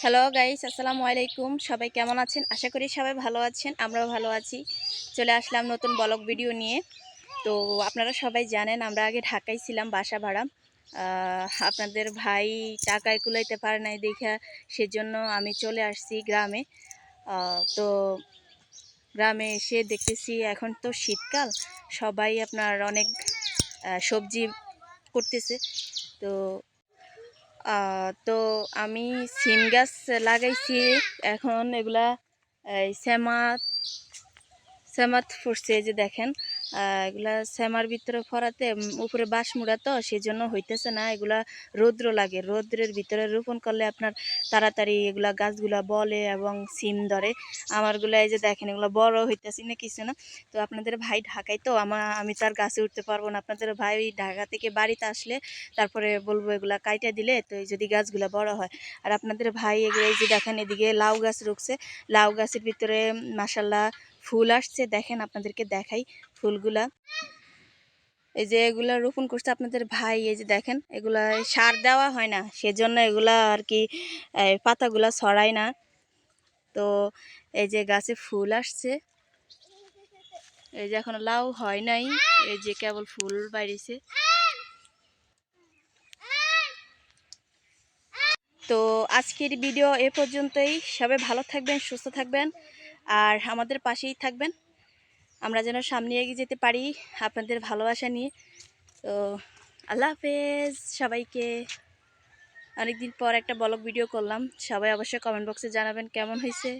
Hello guys, আসসালামু আলাইকুম। সবাই কেমন আছেন? আশা করি সবাই ভালো আছেন, আমরাও ভালো আছি। চলে আসলাম নতুন ব্লগ ভিডিও নিয়ে। তো আপনারা সবাই জানেন আমরা আগে ঢাকায় ছিলাম বাসা ভাড়া। আপনাদের ভাই টাকায় কুলাইতে পারে নাই দেখা, সেজন্য আমি চলে আসছি গ্রামে। তো গ্রামে এসে দেখতেছি এখন তো শীতকাল, সবাই আপনার অনেক সবজি করতেছে। তো তো আমি সিম গাছ লাগাইছি। এখন এগুলা এই শ্যামাত ফুটছে, এই যে দেখেন। এগুলা শ্যামার ভিতরে ফরাতে উপরে বাঁশ মুড়া, তো সেজন্য হইতেছে না। এগুলা রৌদ্র লাগে, রৌদ্রের ভিতরে রোপণ করলে আপনার তাড়াতাড়ি এগুলা গাছগুলা বলে এবং সিম ধরে। আমারগুলা এই যে দেখেন, এগুলো বড় হইতেছি না কিছু না। তো আপনাদের ভাই ঢাকায়, তো আমি তো আর গাছে উঠতে পারবো না। আপনাদের ভাই ঢাকা থেকে বাড়িতে আসলে তারপরে বলবো এগুলা কাইটা দিলে, তো এই যদি গাছগুলা বড় হয়। আর আপনাদের ভাই এগুলো এই যে দেখেন, এদিকে লাউ গাছ রুকছে। লাউ গাছের ভিতরে মাশাল্লাহ ফুল আসছে, দেখেন আপনাদেরকে দেখাই ফুলগুলা। এই যে এগুলা রোপণ করছে আপনাদের ভাই, এই যে দেখেন, এগুলা সার দেওয়া হয় না, সেজন্য এগুলা আর কি পাতাগুলা ছড়ায় না। তো এই যে গাছে ফুল আসছে, এই যে এখনো লাউ হয় নাই, এই যে কেবল ফুল বাইরেছে। তো আজকের ভিডিও এ পর্যন্তই। সবাই ভালো থাকবেন, সুস্থ থাকবেন, আর আমাদের পাশেই থাকবেন। আমরা যেন সামনে এগিয়ে যেতে পারি আপনাদের ভালোবাসা নিয়ে। তো আল্লাহ হাফেজ সবাইকে। অনেকদিন পর একটা ব্লগ ভিডিও করলাম, সবাই অবশ্যই কমেন্ট বক্সে জানাবেন কেমন হয়েছে।